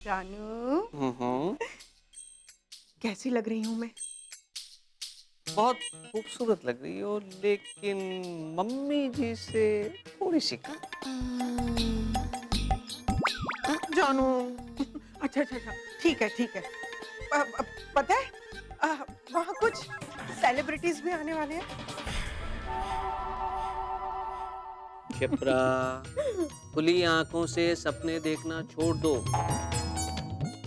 जानू कैसी लग रही हूँ मैं? बहुत खूबसूरत लग रही हो, लेकिन मम्मी जी से थोड़ी सी कम। जानू अच्छा अच्छा अच्छा ठीक है ठीक है। पता है वहाँ कुछ सेलिब्रिटीज भी आने वाले हैं। क्षिप्रा, खुली आंखों से सपने देखना छोड़ दो।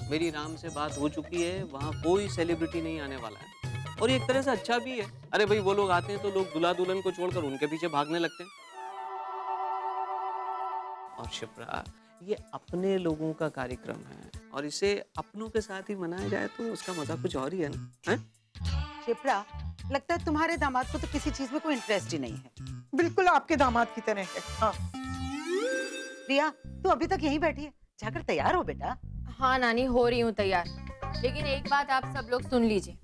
मेरी राम से बात हो चुकी है, वहाँ कोई सेलिब्रिटी नहीं आने वाला है। और ये एक तरह से अच्छा भी है। अरे भाई, वो लोग आते हैं तो लोग दूल्हा दुल्हन को छोड़कर उनके पीछे भागने लगते हैं। और शिप्रा, ये अपने लोगों का कार्यक्रम है और इसे अपनों के साथ ही मनाया जाए तो उसका मजा कुछ और ही है ना। है? शिप्रा, लगता है तुम्हारे दामाद को तो किसी चीज में कोई इंटरेस्ट ही नहीं है। बिल्कुल आपके दामाद की तरह है। हाँ। प्रिया, तू अभी तक यहीं बैठी है, जाकर तैयार हो बेटा। हाँ नानी, हो रही हूँ तैयार। लेकिन एक बात आप सब लोग सुन लीजिए,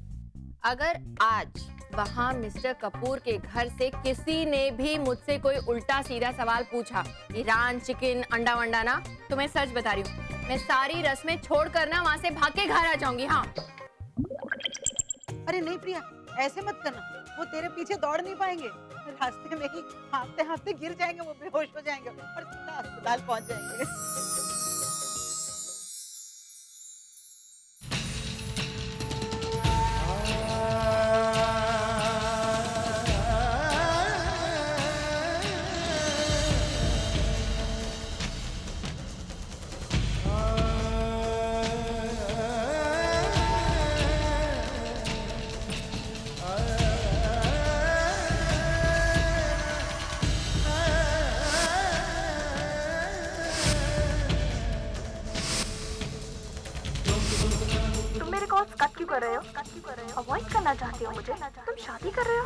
अगर आज वहाँ मिस्टर कपूर के घर से किसी ने भी मुझसे कोई उल्टा सीधा सवाल पूछा, ईरान चिकन अंडा वंडा ना, तो मैं सच बता रही हूँ, मैं सारी रस्में छोड़कर ना वहाँ से भाग के घर आ जाऊंगी। हाँ। अरे नहीं प्रिया, ऐसे मत करना, वो तेरे पीछे दौड़ नहीं पाएंगे। रास्ते में ही हाँफते हाँफते गिर जाएंगे, वो बेहोश हो जाएंगे और सीधा अस्पताल पहुंच जाएंगे। तुम मेरे कॉल्स कट क्यों कर रहे हो? अवॉइड करना चाहती हो मुझे? तुम शादी कर रहे हो?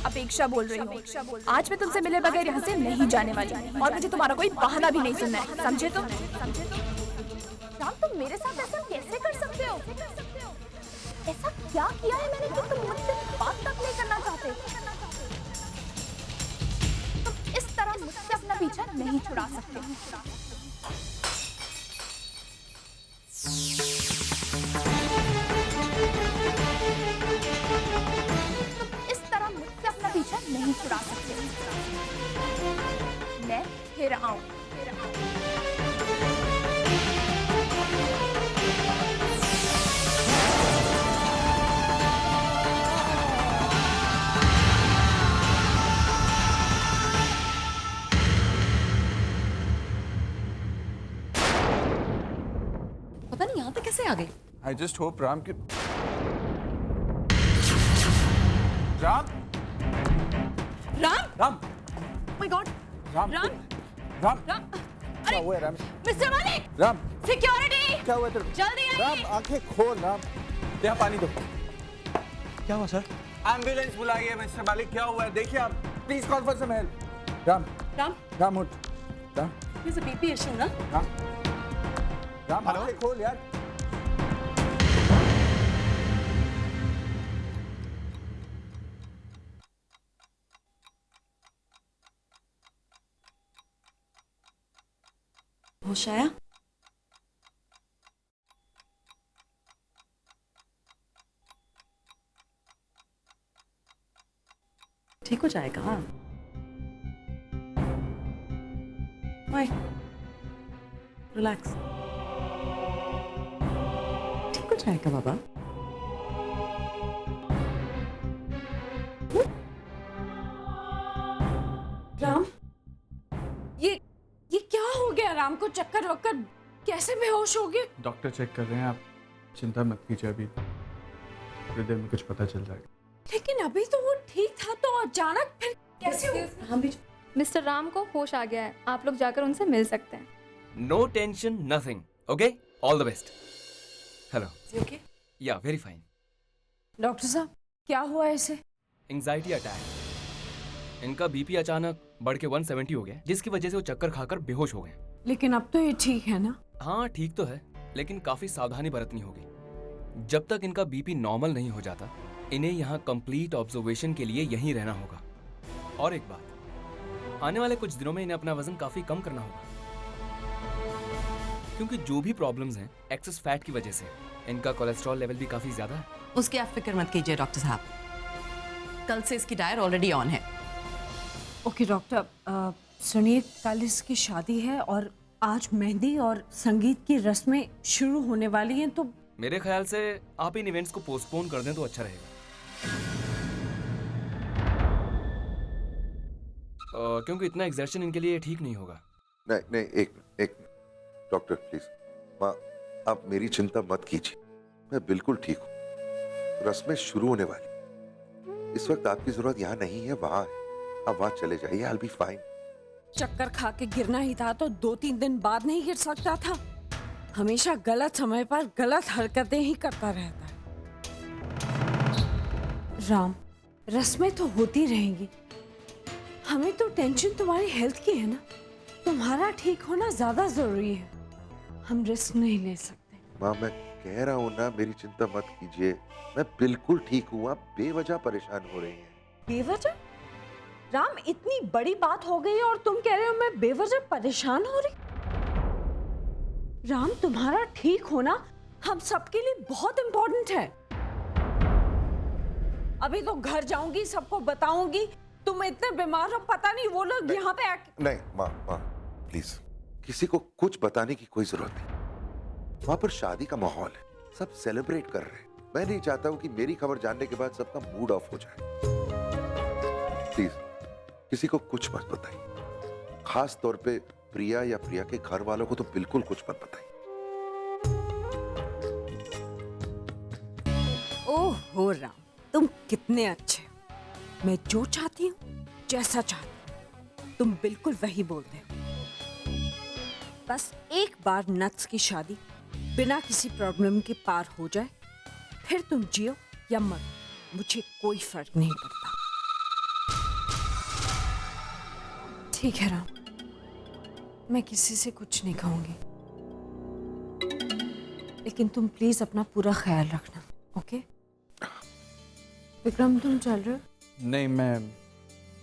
अपेक्षा बोल रही हूँ। आज मैं तुमसे मिले बगैर यहाँ से नहीं जाने वाली और मुझे तुम्हारा कोई बहाना भी नहीं सुनना है, समझे तुम? राम, तुम मेरे साथ ऐसा कैसे कर सकते हो? ऐसा क्या किया है मैंने कि तुम मुझसे बात तक नहीं करना चाहते? तुम इस तरह मुझसे अपना पीछा नहीं छुड़ा सकते। पीछा नहीं छुड़ा सकते। मैं फिर आऊं। पता नहीं यहाँ तक कैसे आ गए। I just hope राम के राम राम, राम माय गॉड, राम राम, राम राम, क्या हुआ है राम? मिस्टर मालिक, राम सिक्योरिटी, क्या हुआ तेरे को? जल्दी आइए। राम आंखें खोल राम, यहाँ पानी दो। क्या हुआ सर? एम्बुलेंस बुलाइए मिस्टर मालिक, क्या हुआ है देखिए आप, please call for some help. Ram Ram, Ram उठ, Ram this is BP issue ना? राम राम आंखें खोल यार। होश आया? ठीक हो जाएगा। ओए, रिलैक्स, ठीक हो जाएगा बाबा। राम, ये क्या हो गया? राम को चक्कर वक्कर, कैसे बेहोश हो गए? डॉक्टर चेक कर रहे हैं, आप चिंता मत कीजिए, अभी थोड़ी देर में कुछ पता चल जाएगा। लेकिन अभी तो वो ठीक था, तो अचानक फिर कैसे हो? मिस्टर राम को होश आ गया है, आप लोग जाकर उनसे मिल सकते हैं। No tension, nothing, okay? All the best. Hello. Okay? Yeah very fine. Doctor साहब, क्या हुआ ऐसे? Anxiety attack. इनका बीपी अचानक बढ़ के 170 हो गया, जिसकी वजह से वो चक्कर खाकर बेहोश हो गए। लेकिन अब तो ये ठीक है ना? हाँ ठीक तो है, लेकिन काफी सावधानी बरतनी होगी। जब तक इनका बीपी नॉर्मल नहीं हो जाता, इन्हें यहाँ कंप्लीट ऑब्जर्वेशन के लिए यहीं रहना होगा। और एक बात, आने वाले कुछ दिनों में इन्हें अपना वजन काफी कम करना होगा। क्योंकि जो भी प्रॉब्लम्स हैं एक्सेस फैट की वजह से है। इनका कोलेस्ट्रॉल लेवल भी काफी ज्यादा है। उसकी आप फिक्र मत कीजिए डॉक्टर साहब, कल से इसकी डायर ऑलरेडी ऑन है। ओके डॉक्टर, सुनिए, कल इसकी शादी है और आज मेहंदी और संगीत की रस्में शुरू होने वाली हैं, तो मेरे ख्याल से आप इन इवेंट्स को पोस्टपोन कर दें तो अच्छा रहेगा। क्योंकि इतना एग्जर्शन इनके लिए ठीक नहीं होगा। नहीं, एक डॉक्टर प्लीज, माँ आप मेरी चिंता मत कीजिए, मैं बिल्कुल ठीक हूँ। रस्में शुरू होने वाली, इस वक्त आपकी जरूरत यहाँ नहीं है, वहाँ है। आप वहाँ चले जाइए, I'll be fine। चक्कर खा के गिरना ही था तो 2-3 दिन बाद नहीं गिर सकता था? हमेशा गलत समय पर गलत हरकतें ही करता रहता है। राम, रस्में तो होती रहेंगी, हमें तो टेंशन तुम्हारी हेल्थ की है ना, तुम्हारा ठीक होना ज्यादा जरूरी है, हम रिस्क नहीं ले सकते। माँ मैं कह रहा हूँ ना, मेरी चिंता मत कीजिए, मैं बिल्कुल ठीक हूँ। आप बेवजह परेशान हो रही हैं। बेवजह? राम, इतनी बड़ी बात हो गई और तुम कह रहे हो मैं बेवजह परेशान हो रही? राम, तुम्हारा ठीक होना हम सबके लिए बहुत इंपॉर्टेंट है। अभी तो घर जाऊंगी, सबको बताऊंगी तुम इतने बीमार हो, पता नहीं वो लोग यहाँ पे नहीं माँ प्लीज, किसी को कुछ बताने की कोई जरूरत नहीं। वहां पर शादी का माहौल है, सब सेलिब्रेट कर रहे हैं। मैं नहीं चाहता हूँ कि मेरी खबर जानने के बाद सबका मूड ऑफ हो जाए। प्लीज किसी को कुछ मत बताइए, खास तौर पे प्रिया या प्रिया के घर वालों को तो बिल्कुल कुछ मत बताइए। ओह हो राम, तुम कितने अच्छे हो। मैं जो चाहती हूँ, जैसा चाहती हूँ, तुम बिल्कुल वही बोलते हो। बस एक बार नट्स की शादी बिना किसी प्रॉब्लम के पार हो जाए, फिर तुम जियो या मरो, मुझे कोई फर्क नहीं पड़ता। ठीक है राम, मैं किसी से कुछ नहीं कहूंगी, लेकिन तुम प्लीज अपना पूरा ख्याल रखना, ओके? विक्रम, तुम चल रहे हो? नहीं, मैं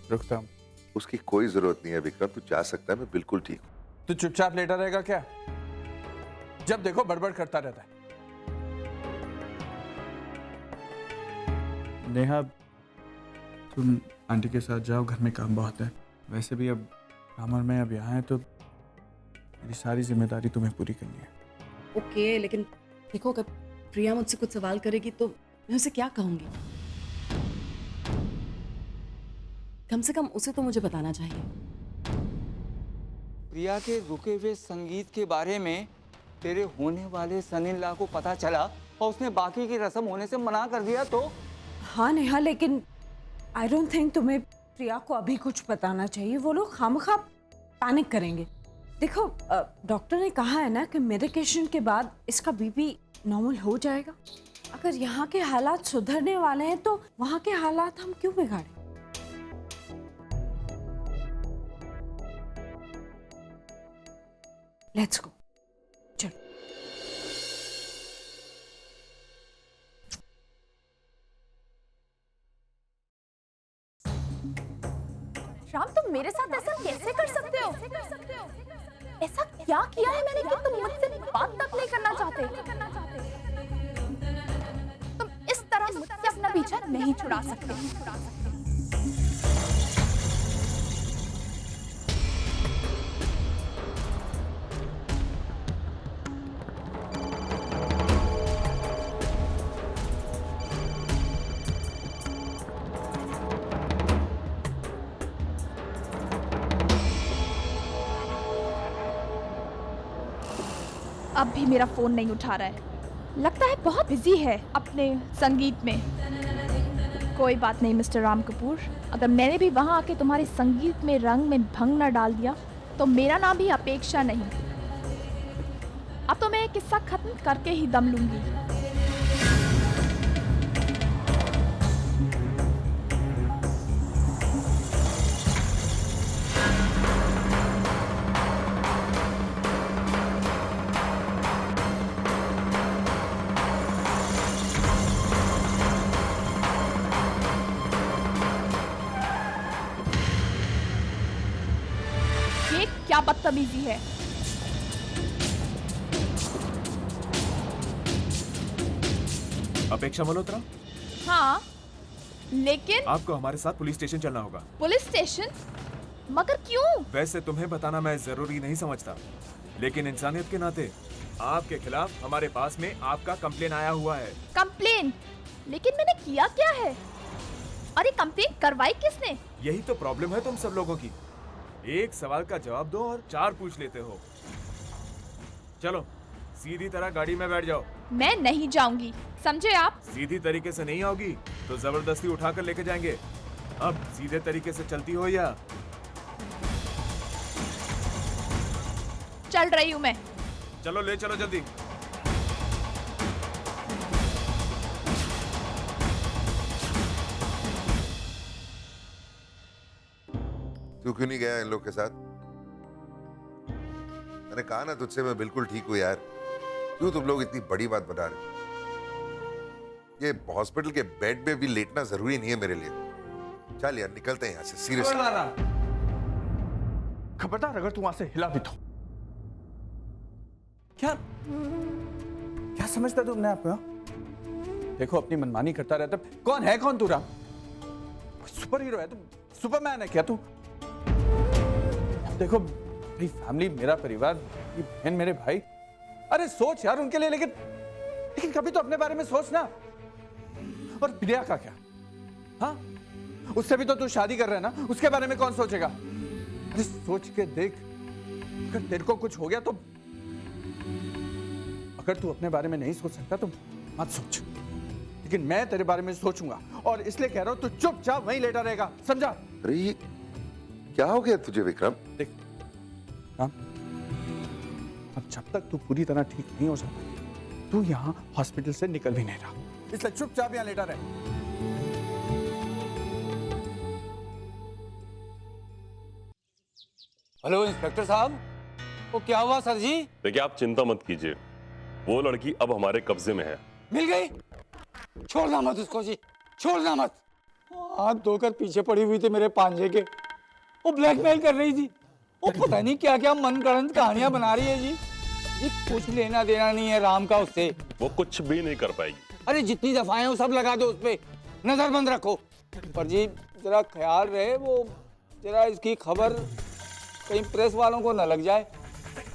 रुकता हूँ। उसकी कोई जरूरत नहीं है विक्रम, तू जा सकता है, मैं बिल्कुल ठीक हूँ। तू चुपचाप लेटा रहेगा क्या? जब देखो बड़बड़ करता रहता है। नेहा, तुम आंटी के साथ जाओ, घर में काम बहुत है। वैसे भी अब राम और मैं अब यहाँ हैं, तो मेरी सारी जिम्मेदारी तुम्हें पूरी करनी है। ओके, लेकिन देखो अगर प्रिया मुझसे कुछ सवाल करेगी तो मैं उसे क्या कहूंगी? कम से कम उसे तो मुझे बताना चाहिए। प्रिया के रुके हुए संगीत के बारे में तेरे होने वाले सन-इन-लॉ को पता चला और उसने बाकी की रस्म होने से मना कर दिया तो? हाँ नेहा, लेकिन आई डोंट थिंक तुम्हें प्रिया को अभी कुछ बताना चाहिए। वो लोग खामखा पैनिक करेंगे। देखो, डॉक्टर ने कहा है ना कि मेडिकेशन के बाद इसका बीपी नॉर्मल हो जाएगा। अगर यहाँ के हालात सुधरने वाले हैं तो वहाँ के हालात हम क्यों बिगाड़ें? लेट्स गो, चलो। राम, तुम मेरे साथ ऐसा कैसे कर सकते हो? ऐसा क्या किया है मैंने कि तुम मुझसे बात तक नहीं करना चाहते? तुम इस तरह मुझसे अपना पीछा नहीं छुड़ा सकते। अब भी मेरा फोन नहीं उठा रहा है, लगता है बहुत बिजी है अपने संगीत में। कोई बात नहीं मिस्टर राम कपूर, अगर मैंने भी वहां आके तुम्हारे संगीत में रंग में भंग न डाल दिया तो मेरा नाम भी अपेक्षा नहीं। अब तो मैं ये किस्सा खत्म करके ही दम लूंगी। क्या बदतमीजी है। अपेक्षा मल्होत्रा, हाँ, लेकिन आपको हमारे साथ पुलिस स्टेशन चलना होगा। Police station? मगर क्यों? वैसे तुम्हें बताना मैं जरूरी नहीं समझता, लेकिन इंसानियत के नाते आपके खिलाफ हमारे पास में आपका कंप्लेन आया हुआ है। कंप्लेन? लेकिन मैंने किया क्या है? और ये कंप्लेन करवाई किसने? यही तो प्रॉब्लम है तुम सब लोगों की। एक सवाल का जवाब दो और 4 पूछ लेते हो। चलो सीधी तरह गाड़ी में बैठ जाओ। मैं नहीं जाऊंगी, समझे आप? सीधी तरीके से नहीं आओगी तो जबरदस्ती उठाकर लेके जाएंगे। अब सीधे तरीके से चलती हो या? चल रही हूँ मैं। चलो ले चलो जल्दी। तू क्यों नहीं गया इन लोग के साथ? मैंने कहा ना तुझसे मैं बिल्कुल ठीक हूँ यार। क्यों तुम लोग इतनी बड़ी बात बता रहे? ये हॉस्पिटल के बेड में भी लेटना जरूरी नहीं है मेरे लिए। चल यार निकलते हैं यहाँ से, सीरियसली। खबरदार अगर तू वहां से हिला भी तो। क्या समझता तू अपने आप को? देखो अपनी मनमानी करता रहता। कौन है कौन तू? राम सुपर हीरो है तू? सुपरमैन है क्या तू? देखो मेरी फैमिली, मेरा परिवार, मेरी बहन, मेरे भाई, अरे सोच यार उनके लिए। लेकिन कभी तो अपने बारे में सोच ना। और प्रिया का क्या? हाँ, उससे भी तो तू शादी कर रहा है ना, उसके बारे में कौन सोचेगा? अरे सोच के देख, अगर तेरे को कुछ हो गया तो। अगर तू अपने बारे में नहीं सोच सकता तो मत सोच, लेकिन मैं तेरे बारे में सोचूंगा। और इसलिए कह रहा हूं तू चुपचाप वहीं लेटा रहेगा, समझा? अरे ये क्या हो गया तुझे विक्रम? देख राम, अब जब तक तू पूरी तरह ठीक नहीं हो जाता, तू यहाँ हॉस्पिटल से निकल भी नहीं रहा, इसलिए चुपचाप यहाँ लेटा रहे। हेलो इंस्पेक्टर साहब, वो क्या हुआ सर जी? देखिए आप चिंता मत कीजिए, वो लड़की अब हमारे कब्जे में है। मिल गई? छोड़ना मत उसको जी, छोड़ना मत। हाथ धोकर पीछे पड़ी हुई थी मेरे पांजे के। वो ब्लैकमेल कर रही थी। वो पता नहीं क्या क्या मनगढ़ंत कहानियां बना रही है जी। जी कुछ लेना देना नहीं है राम का उससे। वो कुछ भी नहीं कर पाएगी। अरे जितनी दफाएं वो सब लगा दो उस पे, नजरबंद रखो। पर जी जरा ख्याल रहे, वो जरा इसकी खबर कहीं प्रेस वालों को न लग जाए।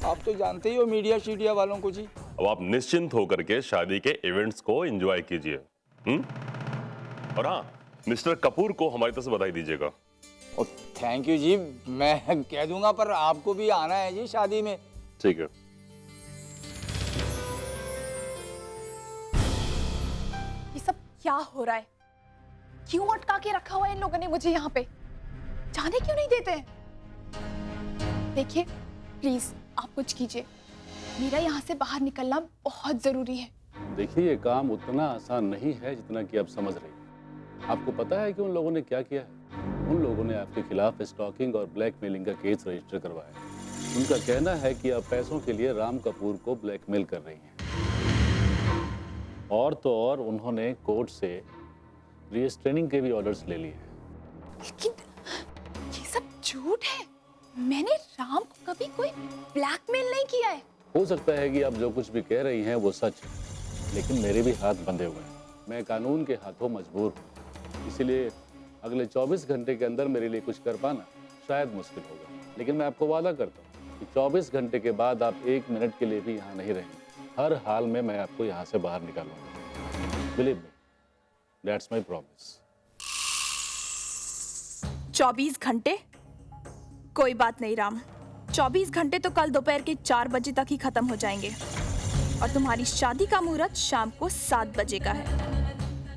आप तो जानते ही हो मीडिया शीडिया वालों को जी। अब आप निश्चिंत होकर के शादी के इवेंट्स को एंजॉय कीजिए। और हाँ, मिस्टर कपूर को हमारी तरफ से बधाई दीजिएगा। थैंक यू जी, मैं कह दूंगा, पर आपको भी आना है जी शादी में। ठीक है। ये सब क्या हो रहा है? क्यों अटका के रखा हुआ है इन लोगों ने मुझे यहाँ पे? जाने क्यों नहीं देते हैं? देखिए प्लीज आप कुछ कीजिए, मेरा यहाँ से बाहर निकलना बहुत जरूरी है। देखिए ये काम उतना आसान नहीं है जितना कि आप समझ रही हैं। आपको पता है कि उन लोगों ने क्या किया है? उन लोगों ने आपके खिलाफ स्टॉकिंग और ब्लैकमेलिंग का केस रजिस्टर करवाया। उनका कहना है कि आप पैसों के लिए राम कपूर को ब्लैकमेल कर रही हैं। और तो और उन्होंने कोर्ट से रिस्ट्रेनिंग के भी ऑर्डर्स ले लिए हैं। लेकिन ये सब झूठ है, मैंने राम को कभी कोई ब्लैकमेल नहीं किया है। हो सकता है कि आप जो कुछ भी कह रही हैं वो सच है, लेकिन मेरे भी हाथ बंधे हुए हैं। मैं कानून के हाथों मजबूर हूँ, इसीलिए अगले 24 घंटे के अंदर मेरे लिए कुछ कर पाना शायद मुश्किल होगा। लेकिन मैं आपको वादा करता हूँ कि 24 घंटे के बाद आप 1 मिनट के लिए भी यहाँ नहीं रहेंगे। हर हाल में मैं आपको यहाँ से बाहर निकालूंगा। Believe me, that's my promise. 24 घंटे? कोई बात नहीं राम, 24 घंटे तो कल दोपहर के 4 बजे तक ही खत्म हो जाएंगे और तुम्हारी शादी का मुहूर्त शाम को 7 बजे का है।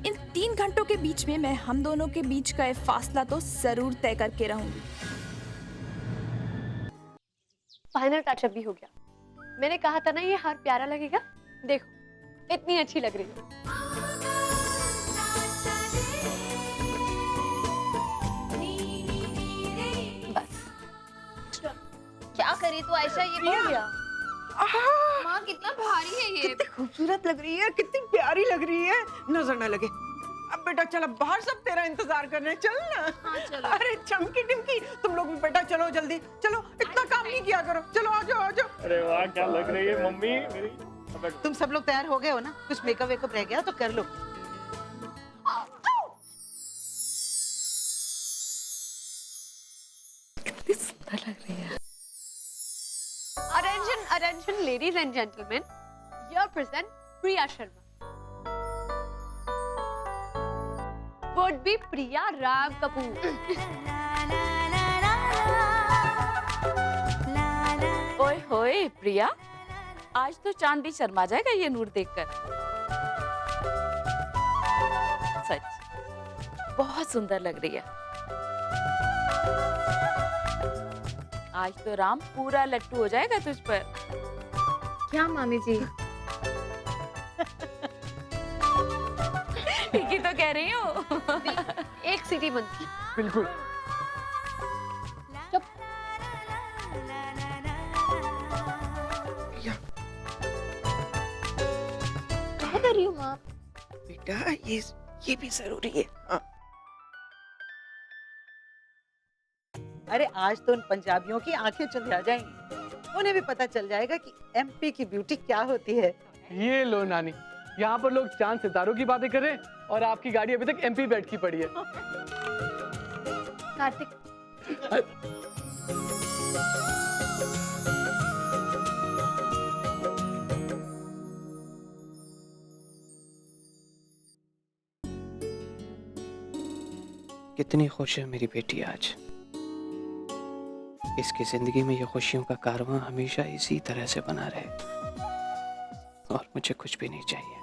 इन 3 घंटों के बीच में मैं हम दोनों के बीच का फासला तो जरूर तय करके रहूंगी। फाइनल टचअप भी हो गया। मैंने कहा था ना ये हार प्यारा लगेगा, देखो इतनी अच्छी लग रही है। क्या करी तू आयशा? ये हो गया। माँ कितना भारी है ये। कितनी खूबसूरत लग रही है, कितनी प्यारी लग रही है, नजर ना लगे। अब बेटा चलो बाहर, सब तेरा इंतजार कर रहे हैं, चल ना। हाँ, चलो। अरे चमकी टिमकी, तुम लोग भी बेटा चलो जल्दी, चलो इतना काम नहीं किया करो, चलो आ जाओ आ जाओ। अरे वाह क्या लग रही है मम्मी मेरी। तुम सब लोग तैयार हो गए हो ना? कुछ मेकअप वेकअप रह गया तो कर लो। Attention, ladies and gentlemen. Here present Priya Sharma. Would be Priya Ram Kapoor. ओए होए प्रिया, आज तो चांद भी शर्मा जाएगा ये नूर देखकर। सच बहुत सुंदर लग रही है। आज तो राम पूरा लट्टू हो जाएगा तुझ पर। क्या मामी जी? ठीक ही तो कह रही हूँ। एक सीटी बनती। बिल्कुल। क्या कर रही हो माँ? बेटा ये भी जरूरी है। हाँ। अरे आज तो उन पंजाबियों की आंखें चुंधिया जाएंगी। उन्हें भी पता चल जाएगा कि एमपी की ब्यूटी क्या होती है। ये लो नानी, यहाँ पर लोग चांद सितारों की बातें कर रहे हैं और आपकी गाड़ी अभी तक एमपी बैठ की पड़ी है। कार्तिक, कितनी खुश है मेरी बेटी आज। इसकी जिंदगी में ये खुशियों का कारवां हमेशा इसी तरह से बना रहे और मुझे कुछ भी नहीं चाहिए।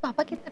पापा कितना